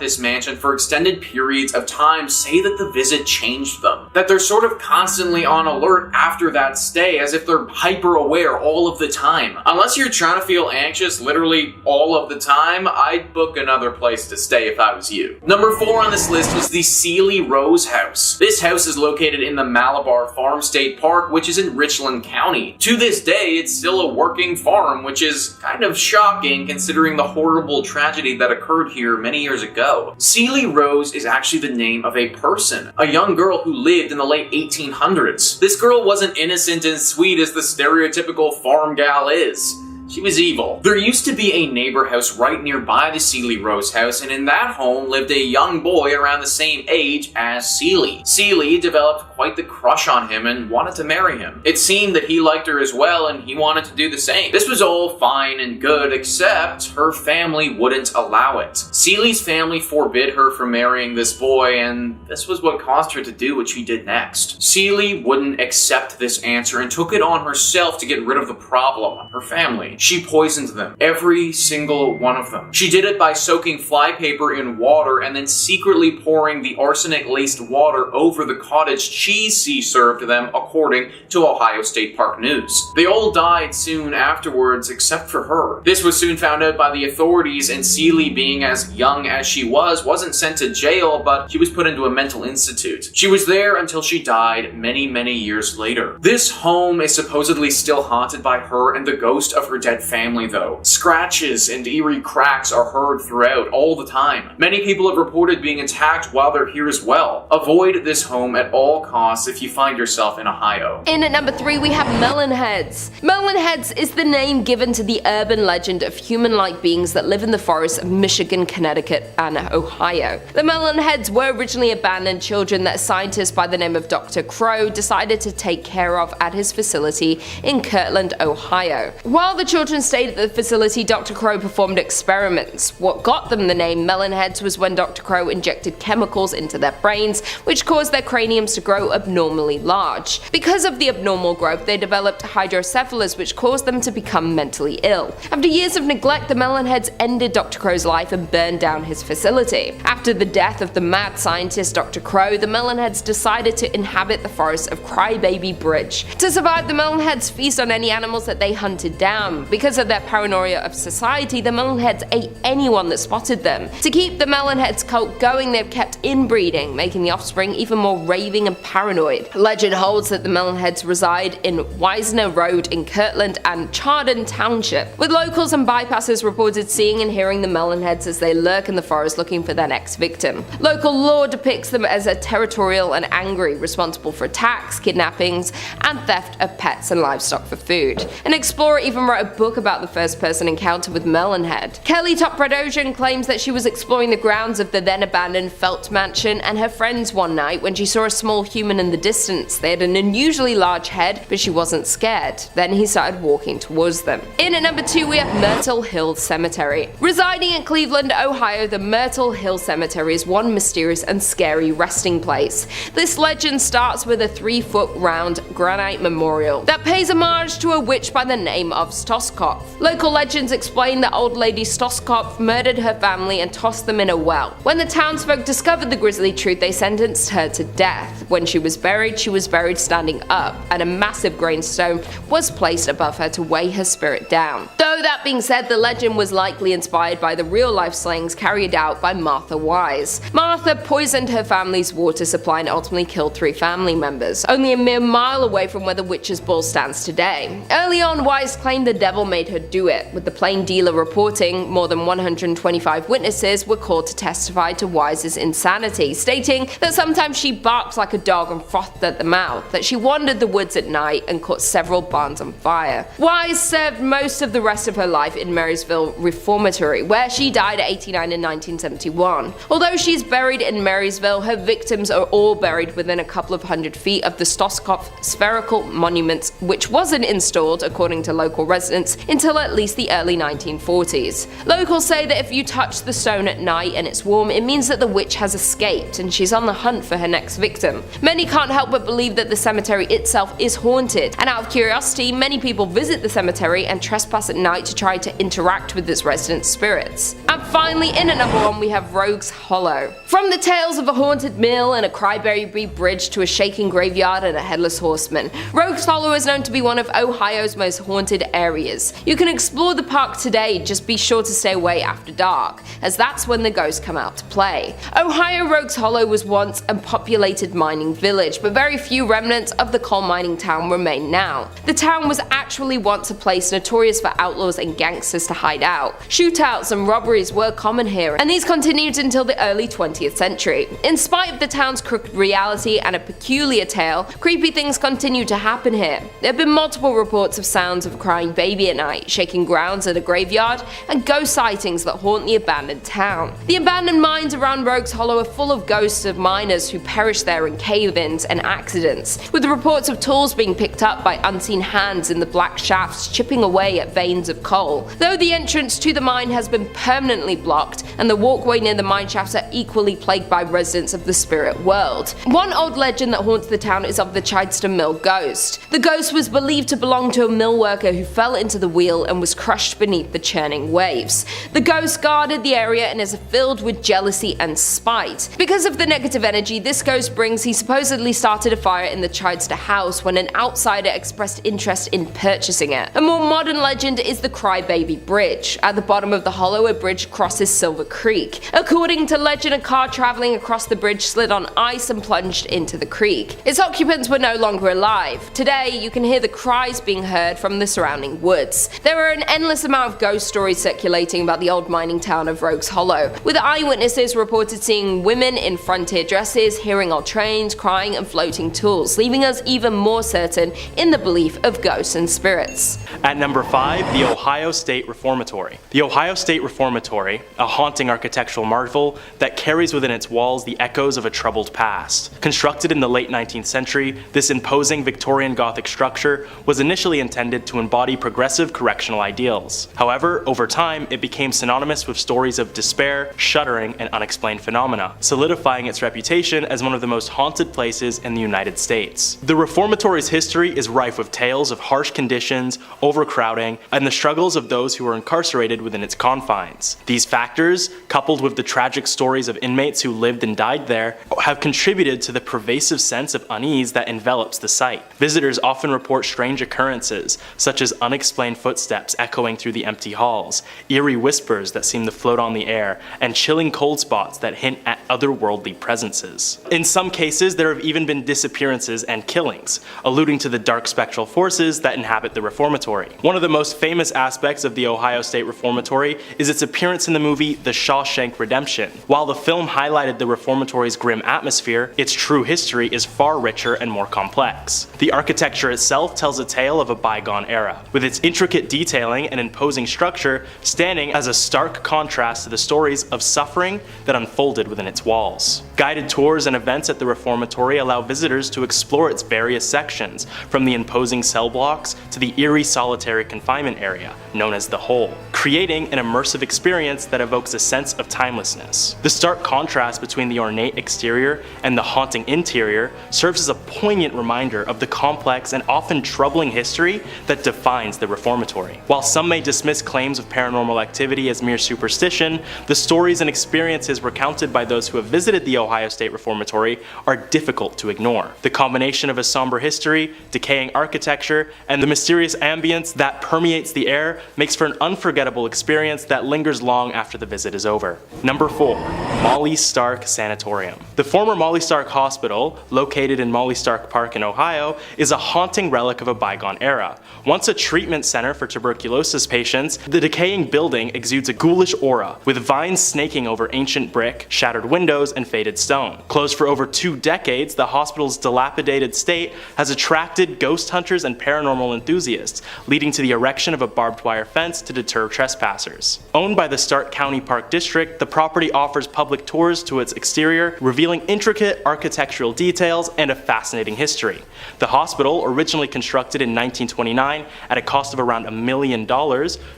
this mansion for extended periods of time say that the visit changed them. That they're sort of constantly on alert after that stay, as if they're hyper aware all of the time. Unless you're trying to feel anxious literally all of the time, I'd book another place to stay if I was you. Number 4 on this list is the Ceely Rose House. This house is located in the Malabar Farm State Park, which is in Richland County. To this day, it's still a working farm, which is kind of shocking considering the horrible tragedy that occurred here many years ago. Ceely Rose is actually the name of a person, a young girl who lived in the late 1800s. This girl wasn't innocent and sweet as the stereotypical farm gal is. She was evil. There used to be a neighbor house right nearby the Ceely Rose house, and in that home lived a young boy around the same age as Ceely. Ceely developed quite the crush on him and wanted to marry him. It seemed that he liked her as well, and he wanted to do the same. This was all fine and good, except her family wouldn't allow it. Ceely's family forbid her from marrying this boy, and this was what caused her to do what she did next. Ceely wouldn't accept this answer and took it on herself to get rid of the problem, her family. She poisoned them, every single one of them. She did it by soaking flypaper in water and then secretly pouring the arsenic-laced water over the cottage cheese she served them, according to Ohio State Park News. They all died soon afterwards, except for her. This was soon found out by the authorities, and Ceely, being as young as she was, wasn't sent to jail, but she was put into a mental institute. She was there until she died many, many years later. This home is supposedly still haunted by her and the ghost of her dead family, though. Scratches and eerie cracks are heard throughout all the time. Many people have reported being attacked while they're here as well. Avoid this home at all costs if you find yourself in Ohio. In at number 3, we have Melon Heads. Melon Heads is the name given to the urban legend of human-like beings that live in the forests of Michigan, Connecticut, and Ohio. The Melon Heads were originally abandoned children that a scientist by the name of Dr. Crow decided to take care of at his facility in Kirtland, Ohio. While the children stayed at the facility, Dr. Crow performed experiments. What got them the name Melon Heads was when Dr. Crow injected chemicals into their brains, which caused their craniums to grow abnormally large. Because of the abnormal growth, they developed hydrocephalus, which caused them to become mentally ill. After years of neglect, the Melon Heads ended Dr. Crow's life and burned down his facility. After the death of the mad scientist Dr. Crow, the Melon Heads decided to inhabit the forests of Crybaby Bridge. To survive, the Melon Heads feast on any animals that they hunted down. Because of their paranoia of society, the Melonheads ate anyone that spotted them. To keep the Melonheads cult going, they've kept inbreeding, making the offspring even more raving and paranoid. Legend holds that the Melonheads reside in Wisner Road in Kirtland and Chardon Township, with locals and bypassers reported seeing and hearing the Melonheads as they lurk in the forest looking for their next victim. Local lore depicts them as a territorial and angry, responsible for attacks, kidnappings, and theft of pets and livestock for food. An explorer even wrote a book about the first-person encounter with Melonhead. Kelly Topradosian claims that she was exploring the grounds of the then-abandoned Felt Mansion and her friends one night when she saw a small human in the distance. They had an unusually large head, but she wasn't scared. Then he started walking towards them. In at number 2, we have Myrtle Hill Cemetery. Residing in Cleveland, Ohio, the Myrtle Hill Cemetery is one mysterious and scary resting place. This legend starts with a 3-foot round granite memorial that pays homage to a witch by the name of Stoskopf. Local legends explain that old lady Stoskopf murdered her family and tossed them in a well. When the townsfolk discovered the grisly truth, they sentenced her to death. When she was buried standing up, and a massive gravestone was placed above her to weigh her spirit down. Though that being said, the legend was likely inspired by the real-life slayings carried out by Martha Wise. Martha poisoned her family's water supply and ultimately killed 3 family members, only a mere mile away from where the Witch's Ball stands today. Early on, Wise claimed the devil made her do it, with the Plain Dealer reporting more than 125 witnesses were called to testify to Wise's insanity, stating that sometimes she barked like a dog and frothed at the mouth, that she wandered the woods at night and caught several barns on fire. Wise served most of the rest of her life in Marysville Reformatory, where she died at 89 in 1971. Although she's buried in Marysville, her victims are all buried within a couple of hundred feet of the Stoskopf spherical monument, which wasn't installed, according to local residents, until at least the early 1940s. Locals say that if you touch the stone at night and it's warm, it means that the witch has escaped and she's on the hunt for her next victim. Many can't help but believe that the cemetery itself is haunted, and out of curiosity, many people visit the cemetery and trespass at night to try to interact with its residents' spirits. And finally, in at number 1, we have Rogue's Hollow. From the tales of a haunted mill and a Crybaby bridge to a shaking graveyard and a headless horseman, Rogue's Hollow is known to be one of Ohio's most haunted areas. You can explore the park today, just be sure to stay away after dark, as that's when the ghosts come out to play. Ohio Rogue's Hollow was once a populated mining village, but very few remnants of the coal mining town remain now. The town was actually once a place notorious for outlaws and gangsters to hide out. Shootouts and robberies were common here, and these continued until the early 20th century. In spite of the town's crooked reality and a peculiar tale, creepy things continue to happen here. There have been multiple reports of sounds of a crying baby at night, shaking grounds at a graveyard, and ghost sightings that haunt the abandoned town. The abandoned mines around Rogue's Hollow are full of ghosts of miners who perished there in cave-ins and accidents, with reports of tools being picked up by unseen hands in the black shafts chipping away at veins of coal. Though the entrance to the mine has been permanently blocked, and the walkway near the mine shafts are equally plagued by residents of the spirit world. One old legend that haunts the town is of the Chideston Mill ghost. The ghost was believed to belong to a mill worker who fell into the wheel and was crushed beneath the churning waves. The ghost guarded the area and is filled with jealousy and spite. Because of the negative energy this ghost brings, he supposedly started a fire in the Chidester house when an outsider expressed interest in purchasing it. A more modern legend is the Crybaby Bridge. At the bottom of the hollow, a bridge crosses Silver Creek. According to legend, a car traveling across the bridge slid on ice and plunged into the creek. Its occupants were no longer alive. Today, you can hear the cries being heard from the surrounding woods. There are an endless amount of ghost stories circulating about the old mining town of Rogue's Hollow, with eyewitnesses reported seeing women in frontier dresses, hearing old trains, crying and floating tools, leaving us even more certain in the belief of ghosts and spirits. At number 5, the Ohio State Reformatory. The Ohio State Reformatory, a haunting architectural marvel that carries within its walls the echoes of a troubled past. Constructed in the late 19th century, this imposing Victorian Gothic structure was initially intended to embody progressive correctional ideals. However, over time, it became synonymous with stories of despair, shuddering, and unexplained phenomena, solidifying its reputation as one of the most haunted places in the United States. The Reformatory's history is rife with tales of harsh conditions, overcrowding, and the struggles of those who were incarcerated within its confines. These factors, coupled with the tragic stories of inmates who lived and died there, have contributed to the pervasive sense of unease that envelops the site. Visitors often report strange occurrences, such as unexplained unexplained footsteps echoing through the empty halls, eerie whispers that seem to float on the air, and chilling cold spots that hint at otherworldly presences. In some cases, there have even been disappearances and killings, alluding to the dark spectral forces that inhabit the Reformatory. One of the most famous aspects of the Ohio State Reformatory is its appearance in the movie The Shawshank Redemption. While the film highlighted the Reformatory's grim atmosphere, its true history is far richer and more complex. The architecture itself tells a tale of a bygone era, with its intricate detailing and imposing structure standing as a stark contrast to the stories of suffering that unfolded within its walls. Guided tours and events at the Reformatory allow visitors to explore its various sections, from the imposing cell blocks to the eerie solitary confinement area, known as the Hole, creating an immersive experience that evokes a sense of timelessness. The stark contrast between the ornate exterior and the haunting interior serves as a poignant reminder of the complex and often troubling history that defines the Reformatory. While some may dismiss claims of paranormal activity as mere superstition, the stories and experiences recounted by those who have visited the Ohio State Reformatory are difficult to ignore. The combination of a somber history, decaying architecture, and the mysterious ambience that permeates the air makes for an unforgettable experience that lingers long after the visit is over. Number 4. Molly Stark Sanatorium. The former Molly Stark Hospital, located in Molly Stark Park in Ohio, is a haunting relic of a bygone era. Once a treatment center for tuberculosis patients, the decaying building exudes a ghoulish aura, with vines snaking over ancient brick, shattered windows, and faded stone. Closed for over 2 decades, the hospital's dilapidated state has attracted ghost hunters and paranormal enthusiasts, leading to the erection of a barbed wire fence to deter trespassers. Owned by the Stark County Park District, the property offers public tours to its exterior, revealing intricate architectural details and a fascinating history. The hospital, originally constructed in 1929 at a cost of around $1 million,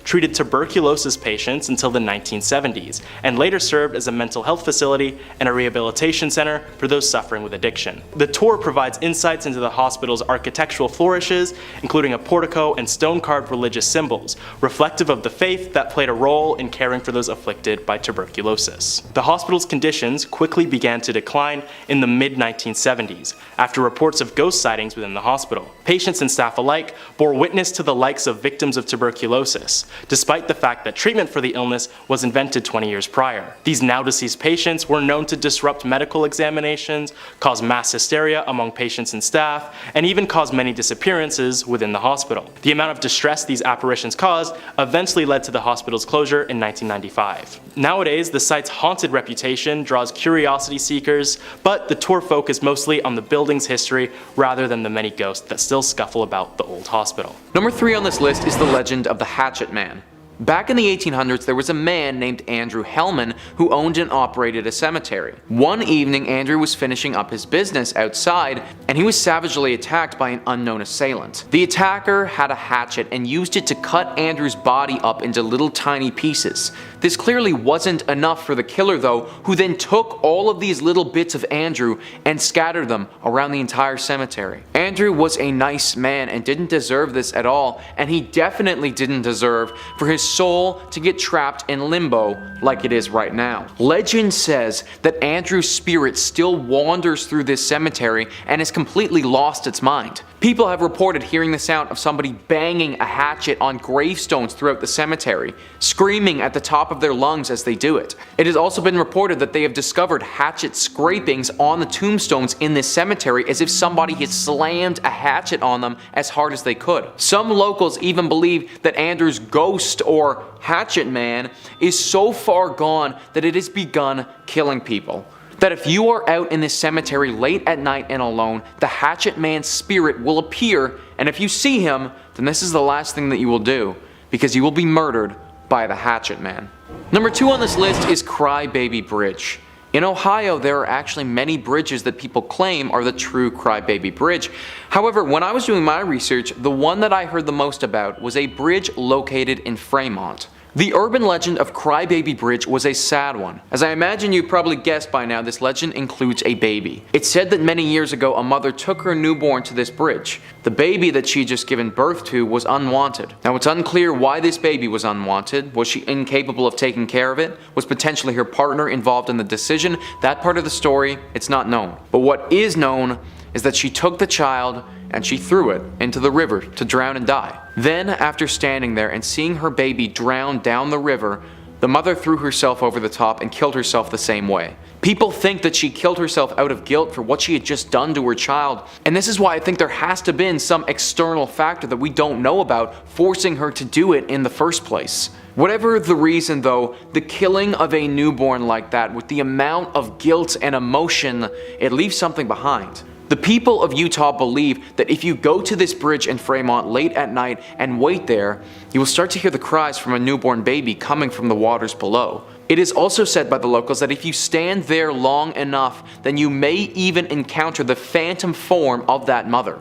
treated tuberculosis patients until the 1970s, and later served as a mental health facility and a rehabilitation center for those suffering with addiction. The tour provides insights into the hospital's architectural flourishes, including a portico and stone-carved religious symbols, reflective of the faith that played a role in caring for those afflicted by tuberculosis. The hospital's conditions quickly began to decline in the mid-1970s, after reports of ghost sightings within the hospital. Patients and staff alike bore witness to the likes of victims of tuberculosis, despite the fact that treatment for the illness was invented 20 years prior. These now-deceased patients were known to disrupt medical examinations, cause mass hysteria among patients and staff, and even cause many disappearances within the hospital. The amount of distress these apparitions caused eventually led to the hospital's closure in 1995. Nowadays, the site's haunted reputation draws curiosity seekers, but the tour focused mostly on the building's history rather than the many ghosts that still scuffle about the old hospital. Number 3 on this list is the legend of the Hatchet Man. Back in the 1800s, there was a man named Andrew Hellman who owned and operated a cemetery. One evening, Andrew was finishing up his business outside, and he was savagely attacked by an unknown assailant. The attacker had a hatchet and used it to cut Andrew's body up into little tiny pieces. This clearly wasn't enough for the killer though, who then took all of these little bits of Andrew and scattered them around the entire cemetery. Andrew was a nice man and didn't deserve this at all, and he definitely didn't deserve for his soul to get trapped in limbo like it is right now. Legend says that Andrew's spirit still wanders through this cemetery and has completely lost its mind. People have reported hearing the sound of somebody banging a hatchet on gravestones throughout the cemetery, screaming at the top of their lungs as they do it. It has also been reported that they have discovered hatchet scrapings on the tombstones in this cemetery as if somebody had slammed a hatchet on them as hard as they could. Some locals even believe that Andrew's ghost or Hatchet Man is so far gone that it has begun killing people. That if you are out in this cemetery late at night and alone, the Hatchet Man's spirit will appear, and if you see him, then this is the last thing that you will do, because you will be murdered by the Hatchet Man. Number 2 on this list is Crybaby Bridge. In Ohio, there are actually many bridges that people claim are the true Crybaby Bridge. However, when I was doing my research, the one that I heard the most about was a bridge located in Fremont. The urban legend of Crybaby Bridge was a sad one. As I imagine you probably guessed by now, this legend includes a baby. It's said that many years ago a mother took her newborn to this bridge. The baby that she had just given birth to was unwanted. Now it's unclear why this baby was unwanted. Was she incapable of taking care of it? Was potentially her partner involved in the decision? That part of the story, it's not known. But what is known is that she took the child and she threw it into the river to drown and die. Then, after standing there and seeing her baby drown down the river, the mother threw herself over the top and killed herself the same way. People think that she killed herself out of guilt for what she had just done to her child, and this is why I think there has to have been some external factor that we don't know about forcing her to do it in the first place. Whatever the reason though, the killing of a newborn like that with the amount of guilt and emotion, it leaves something behind. The people of Utah believe that if you go to this bridge in Fremont late at night and wait there, you will start to hear the cries from a newborn baby coming from the waters below. It is also said by the locals that if you stand there long enough, then you may even encounter the phantom form of that mother.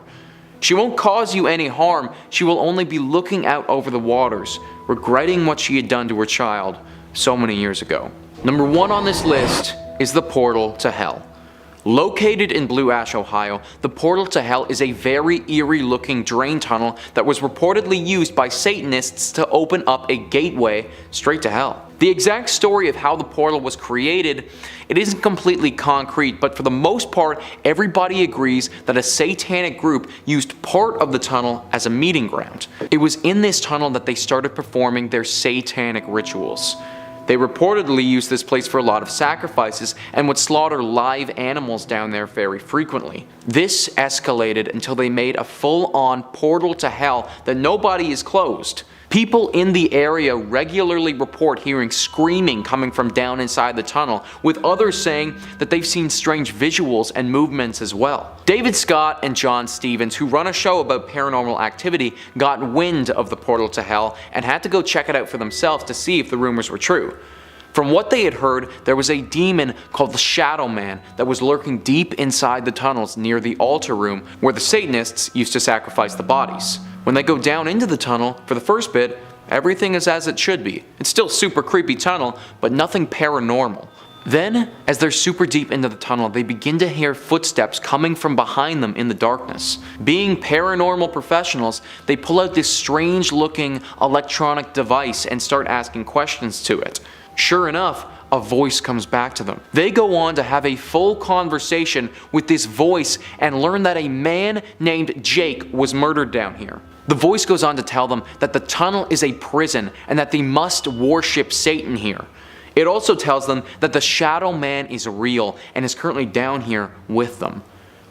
She won't cause you any harm, she will only be looking out over the waters, regretting what she had done to her child so many years ago. Number 1 on this list is the portal to hell. Located in Blue Ash, Ohio, the portal to hell is a very eerie looking drain tunnel that was reportedly used by Satanists to open up a gateway straight to hell. The exact story of how the portal was created, it isn't completely concrete, but for the most part, everybody agrees that a satanic group used part of the tunnel as a meeting ground. It was in this tunnel that they started performing their satanic rituals. They reportedly used this place for a lot of sacrifices and would slaughter live animals down there very frequently. This escalated until they made a full-on portal to hell that nobody is closed. People in the area regularly report hearing screaming coming from down inside the tunnel, with others saying that they've seen strange visuals and movements as well. David Scott and John Stevens, who run a show about paranormal activity, got wind of the portal to hell and had to go check it out for themselves to see if the rumors were true. From what they had heard, there was a demon called the Shadow Man that was lurking deep inside the tunnels near the altar room where the Satanists used to sacrifice the bodies. When they go down into the tunnel, for the first bit, everything is as it should be. It's still a super creepy tunnel, but nothing paranormal. Then, as they're super deep into the tunnel, they begin to hear footsteps coming from behind them in the darkness. Being paranormal professionals, they pull out this strange looking electronic device and start asking questions to it. Sure enough, a voice comes back to them. They go on to have a full conversation with this voice and learn that a man named Jake was murdered down here. The voice goes on to tell them that the tunnel is a prison and that they must worship Satan here. It also tells them that the Shadow Man is real and is currently down here with them.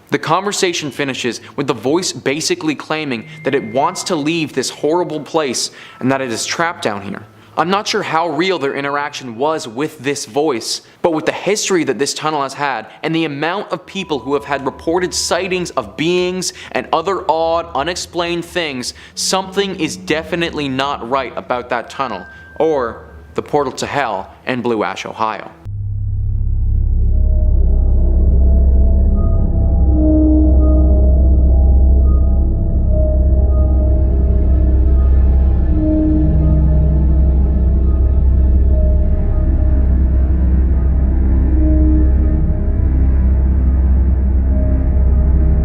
The conversation finishes with the voice basically claiming that it wants to leave this horrible place and that it is trapped down here. I'm not sure how real their interaction was with this voice, but with the history that this tunnel has had and the amount of people who have had reported sightings of beings and other odd, unexplained things, something is definitely not right about that tunnel, or the portal to hell in Blue Ash, Ohio.